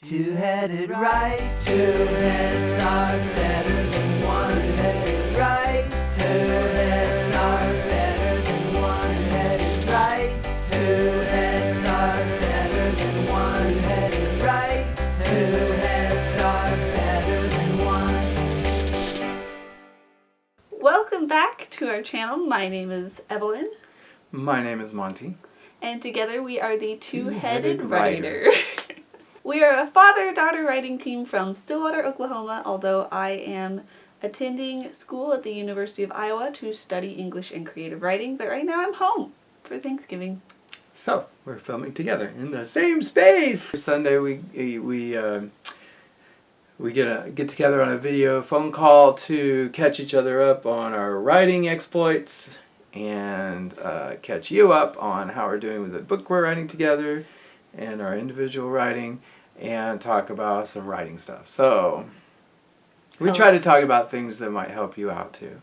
Two-headed right, two heads are better than one-headed right. Two heads are better than one-headed right. Two heads are better than one-headed right. Two heads are better than one. Welcome back to our channel. My name is Evalyn. My name is Monty. And together we are the Two-Headed Writer. We are a father-daughter writing team from Stillwater, Oklahoma, although I am attending school at the University of Iowa to study English and creative writing, but right now I'm home for Thanksgiving. So, we're filming together in the same space! Sunday we get together on a video phone call to catch each other up on our writing exploits and catch you up on how we're doing with the book we're writing together and our individual writing, and talk about some writing stuff. So, we try to talk about things that might help you out too.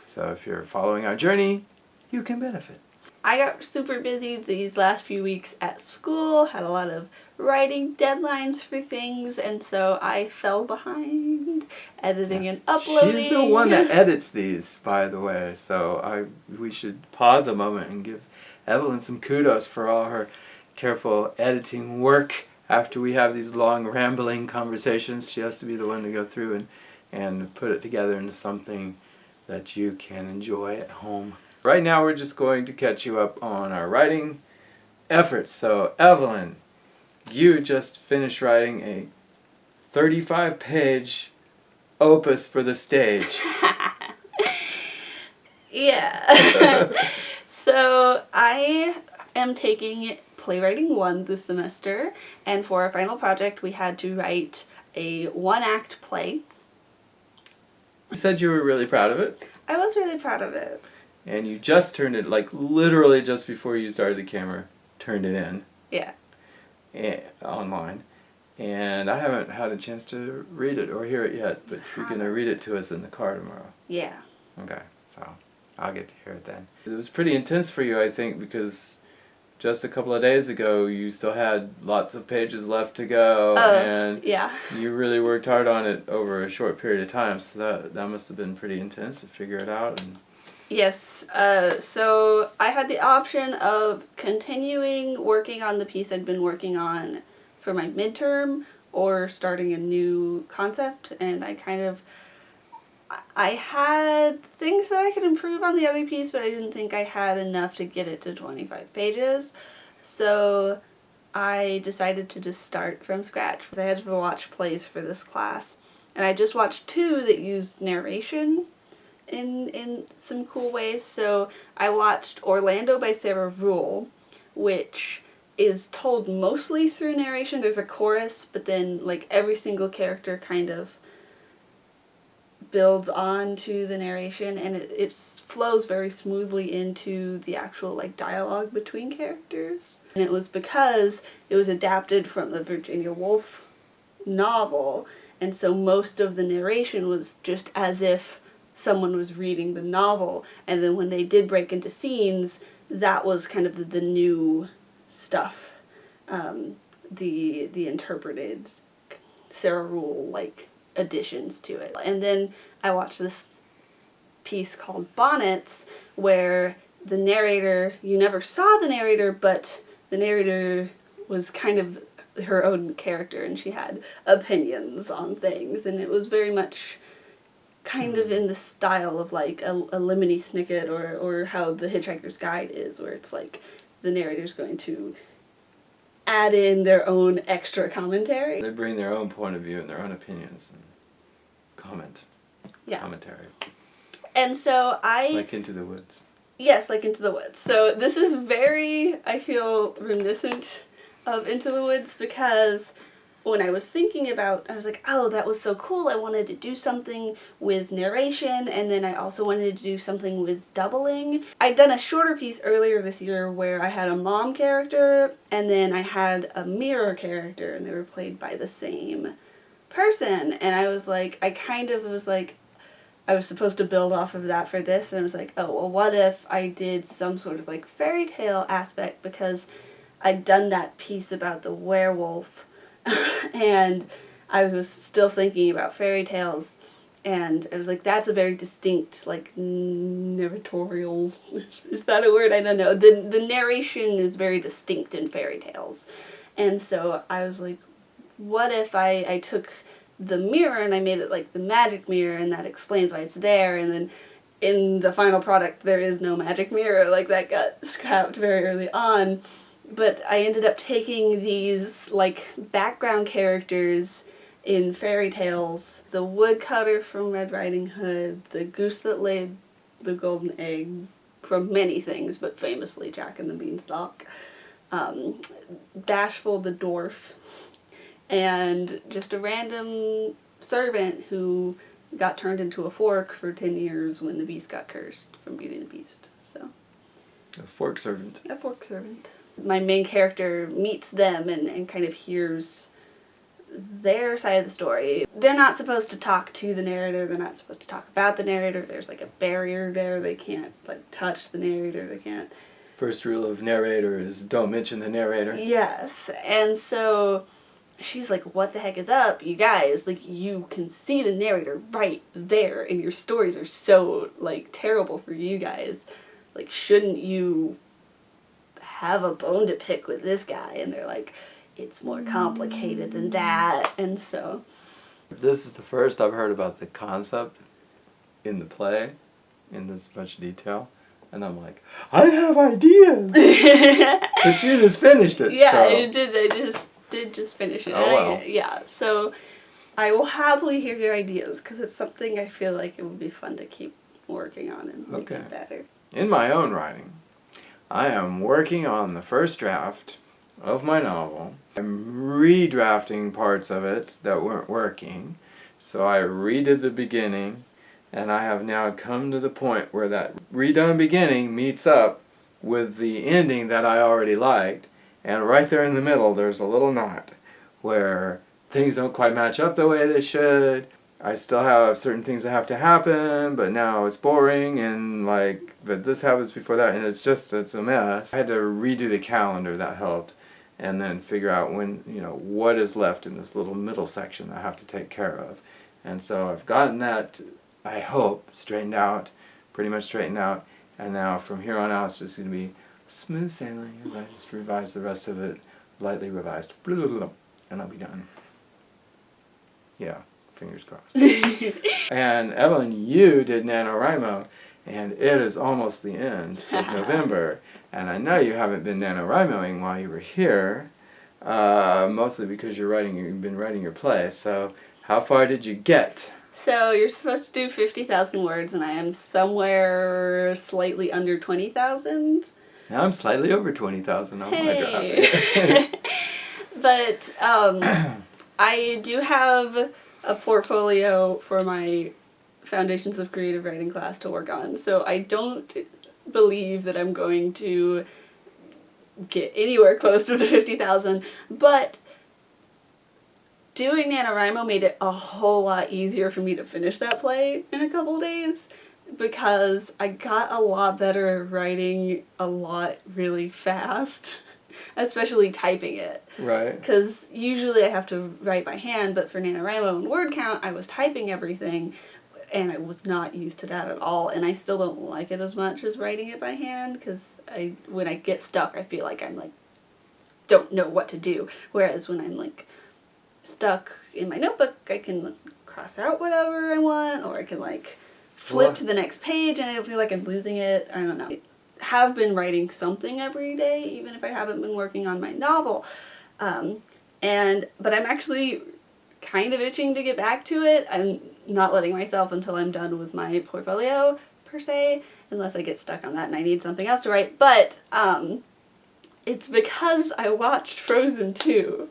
So if you're following our journey, you can benefit. I got super busy these last few weeks at school, had a lot of writing deadlines for things, and so I fell behind editing and uploading. She's the one that edits these, by the way, so we should pause a moment and give Evalyn some kudos for all her careful editing work. After we have these long rambling conversations, she has to be the one to go through and put it together into something that you can enjoy at home. Right now we're just going to catch you up on our writing efforts. So Evalyn, you just finished writing a 35-page opus for the stage. Yeah. So I am taking Playwriting 1 this semester, and for our final project we had to write a one-act play. You said you were really proud of it. I was really proud of it. And you just turned it, like literally just before you started the camera, turned it in. Yeah. Online. And I haven't had a chance to read it or hear it yet, but you're going to read it to us in the car tomorrow. Yeah. Okay, so I'll get to hear it then. It was pretty intense for you, I think, because just a couple of days ago you still had lots of pages left to go, and yeah. You really worked hard on it over a short period of time, so that must have been pretty intense to figure it out. And yes, so I had the option of continuing working on the piece I'd been working on for my midterm or starting a new concept, and I had things that I could improve on the other piece, but I didn't think I had enough to get it to 25 pages. So I decided to just start from scratch. I had to watch plays for this class, and I just watched 2 that used narration in some cool ways. So I watched Orlando by Sarah Rule, which is told mostly through narration. There's a chorus, but then like every single character kind of builds on to the narration, and it flows very smoothly into the actual like dialogue between characters. And it was because it was adapted from the Virginia Woolf novel, and so most of the narration was just as if someone was reading the novel, and then when they did break into scenes, that was kind of the new stuff, the interpreted Sarah Rule like additions to it. And then I watched this piece called Bonnets, where the narrator, you never saw the narrator, but the narrator was kind of her own character, and she had opinions on things, and it was very much kind of in the style of like a Lemony Snicket or how The Hitchhiker's Guide is, where it's like the narrator's going to add in their own extra commentary. they bring their own point of view and their own opinions and commentary. And so like Into the Woods. Yes, like Into the Woods. So this is very, I feel, reminiscent of Into the Woods, because when I was thinking about, I was like, oh, that was so cool. I wanted to do something with narration, and then I also wanted to do something with doubling. I'd done a shorter piece earlier this year where I had a mom character, and then I had a mirror character, and they were played by the same person. And I was like, I was supposed to build off of that for this, and I was like, oh, well, what if I did some sort of like fairy tale aspect, because I'd done that piece about the werewolf And I was still thinking about fairy tales, and I was like, that's a very distinct, like, narratorial, is that a word? I don't know. The narration is very distinct in fairy tales. And so I was like, what if I took the mirror and I made it like the magic mirror, and that explains why it's there, and then in the final product there is no magic mirror, like that got scrapped very early on. But I ended up taking these like background characters in fairy tales, the woodcutter from Red Riding Hood, the goose that laid the golden egg, from many things, but famously Jack and the Beanstalk, Bashful the dwarf, and just a random servant who got turned into a fork for 10 years when the beast got cursed from Beauty and the Beast. So, A fork servant. a fork servant. My main character meets them and kind of hears their side of the story. They're not supposed to talk to the narrator, they're not supposed to talk about the narrator, there's like a barrier there, they can't like touch the narrator, they can't. First rule of narrator is don't mention the narrator. Yes, and so she's like, what the heck is up, you guys? Like, you can see the narrator right there, and your stories are so, like, terrible for you guys. Like, shouldn't you have a bone to pick with this guy? And they're like, it's more complicated than that, and so... This is the first I've heard about the concept in the play, in this much detail. And I'm like, I have ideas! But you just finished it, Yeah, so... I did just finish it. Oh, well. Yeah, so I will happily hear your ideas, because it's something I feel like it would be fun to keep working on and making Okay. better. In my own writing, I am working on the first draft of my novel. I'm redrafting parts of it that weren't working. So I redid the beginning, and I have now come to the point where that redone beginning meets up with the ending that I already liked. And right there in the middle, there's a little knot where things don't quite match up the way they should. I still have certain things that have to happen, but now it's boring, and like, but this happens before that, and it's a mess. I had to redo the calendar, that helped, and then figure out when, what is left in this little middle section that I have to take care of. And so I've gotten that, I hope, pretty much straightened out, and now from here on out it's just going to be smooth sailing, and I just revise the rest of it, lightly revised, and I'll be done. Yeah. Fingers crossed. And Evalyn, you did NaNoWriMo, and it is almost the end of November. And I know you haven't been NaNoWriMoing while you were here, mostly because you've been writing your play. So how far did you get? So you're supposed to do 50,000 words, and I am somewhere slightly under 20,000. Now I'm slightly over 20,000 on my draft. But I do have a portfolio for my Foundations of Creative Writing class to work on, so I don't believe that I'm going to get anywhere close to the 50,000, but doing NaNoWriMo made it a whole lot easier for me to finish that play in a couple days, because I got a lot better at writing a lot really fast. Especially typing it. Right. Because usually I have to write by hand, but for NaNoWriMo and word count, I was typing everything, and I was not used to that at all, and I still don't like it as much as writing it by hand, because when I get stuck, I feel like I'm, like, don't know what to do, whereas when I'm, like, stuck in my notebook, I can, like, cross out whatever I want, or I can, like, flip to the next page, and I don't feel like I'm losing it. I don't know. Have been writing something every day, even if I haven't been working on my novel. But I'm actually kind of itching to get back to it. I'm not letting myself until I'm done with my portfolio, per se, unless I get stuck on that and I need something else to write. But it's because I watched Frozen 2.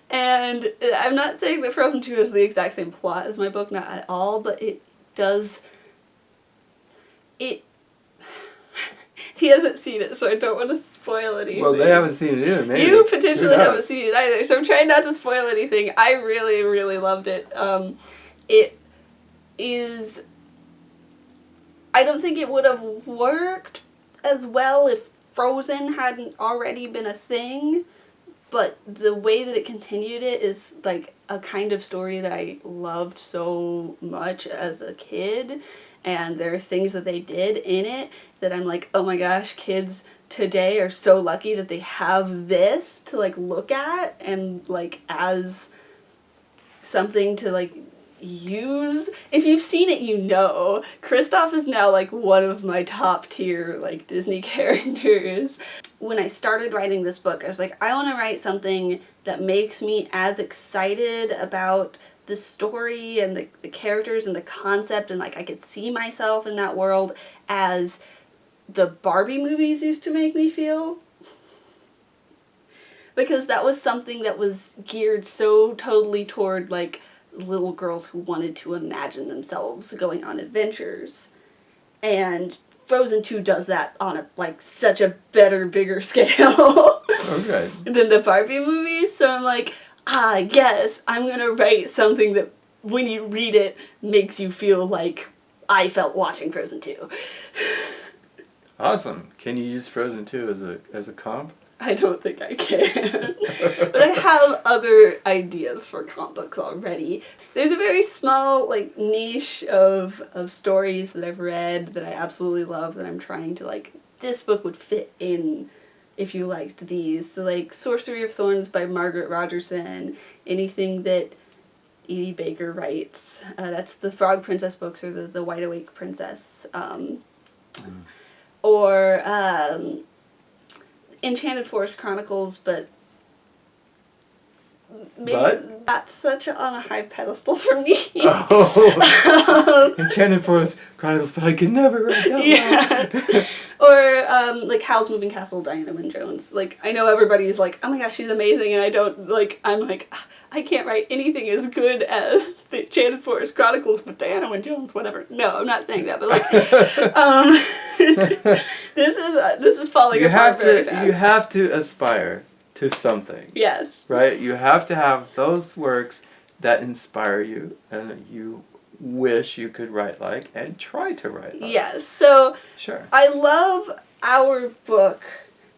And I'm not saying that Frozen 2 has the exact same plot as my book, not at all, but it does... He hasn't seen it, so I don't want to spoil anything. Well, they haven't seen it either, maybe. You potentially haven't seen it either, so I'm trying not to spoil anything. I really, really loved it. It is... I don't think it would have worked as well if Frozen hadn't already been a thing, but the way that it continued it is like a kind of story that I loved so much as a kid, and there are things that they did in it that I'm like, oh my gosh, kids today are so lucky that they have this to like look at and like as something to like use. If you've seen it, you know. Kristoff is now like one of my top tier like Disney characters. When I started writing this book, I was like, I want to write something that makes me as excited about the story and the characters and the concept, and like I could see myself in that world as the Barbie movies used to make me feel. Because that was something that was geared so totally toward like little girls who wanted to imagine themselves going on adventures. And Frozen 2 does that on a like such a better, bigger scale Okay. than the Barbie movies. So I'm like, yes, I'm gonna write something that when you read it makes you feel like I felt watching Frozen 2. Awesome. Can you use Frozen 2 as a comp? I don't think I can. But I have other ideas for comic books already. There's a very small like niche of stories that I've read that I absolutely love that I'm trying to like, this book would fit in if you liked these. So like Sorcery of Thorns by Margaret Rogerson, anything that Edie Baker writes. That's the Frog Princess books, or the Wide Awake Princess. Or Enchanted Forest Chronicles, but maybe that's such on a high pedestal for me. Oh, Enchanted Forest Chronicles, but I can never write that Yeah. Or like Howl's Moving Castle, Diana Wynne Jones. Like, I know everybody's like, oh my gosh, she's amazing, and I don't, like, I'm like, I can't write anything as good as the Enchanted Forest Chronicles, but Diana Wynne Jones, whatever. No, I'm not saying that, but like, this is falling apart very fast. You have to aspire to something. Yes. Right? You have to have those works that inspire you and that you wish you could write like and try to write like. Yes. So Sure. I love our book,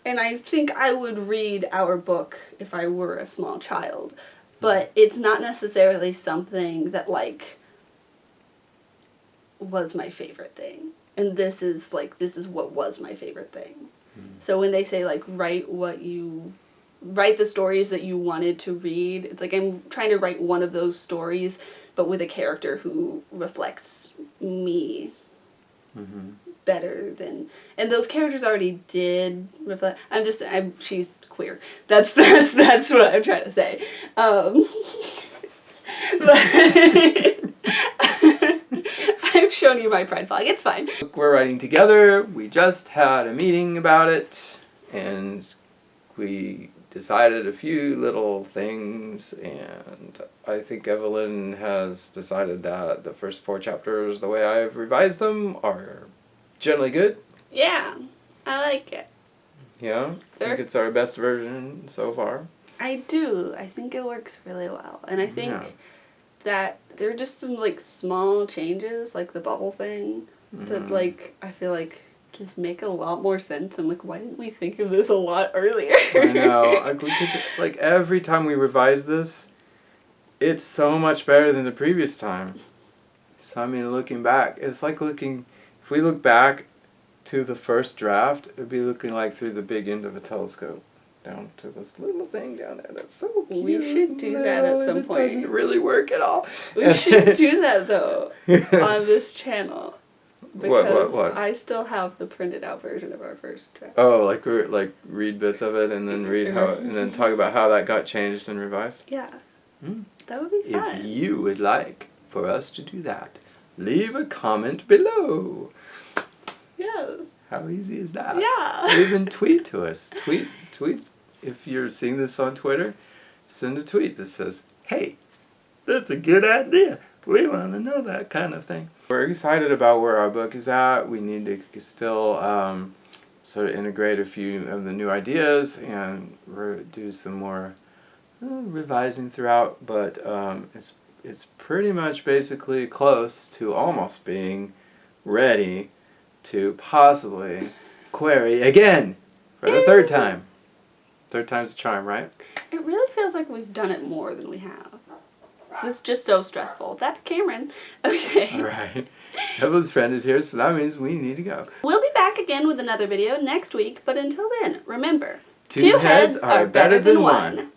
and I think I would read our book if I were a small child. But it's not necessarily something that, like, was my favorite thing. And this is what was my favorite thing. So when they say, like, write the stories that you wanted to read, it's like I'm trying to write one of those stories, but with a character who reflects me better than, and those characters already did reflect. She's queer. That's what I'm trying to say. But I've shown you my pride flag. It's fine. We're writing together. We just had a meeting about it, and we decided a few little things, and I think Evalyn has decided that the first 4 chapters, the way I've revised them, are generally good. Yeah, I like it. Yeah, I think it's our best version so far. I do. I think it works really well. And I think that there are just some, like, small changes, like the bubble thing, that, like, I feel like just make a lot more sense. I'm like, why didn't we think of this a lot earlier? I know. Like, we could, like, every time we revise this, it's so much better than the previous time. So, I mean, looking back, it's like if we look back to the first draft, it would be looking like through the big end of a telescope. Down to this little thing down there. That's so cute. We should do that at some point. It doesn't really work at all. We should do that, though, on this channel. Because What? I still have the printed out version of our first draft. Oh, like read bits of it and then read how and then talk about how that got changed and revised? Yeah. That would be fun. If you would like for us to do that, leave a comment below. Yes. How easy is that? Yeah. Even tweet to us. Tweet. If you're seeing this on Twitter, send a tweet that says, "Hey, that's a good idea. We want to know that," kind of thing. We're excited about where our book is at. We need to still sort of integrate a few of the new ideas and do some more revising throughout. But it's pretty much basically close to almost being ready to possibly query again for the third time. Third time's a charm, right? like we've done it more than we have. This is just so stressful. That's Cameron. Okay. All right. Evelyn's friend is here, so that means we need to go. We'll be back again with another video next week, but until then, remember, Two heads are better than one.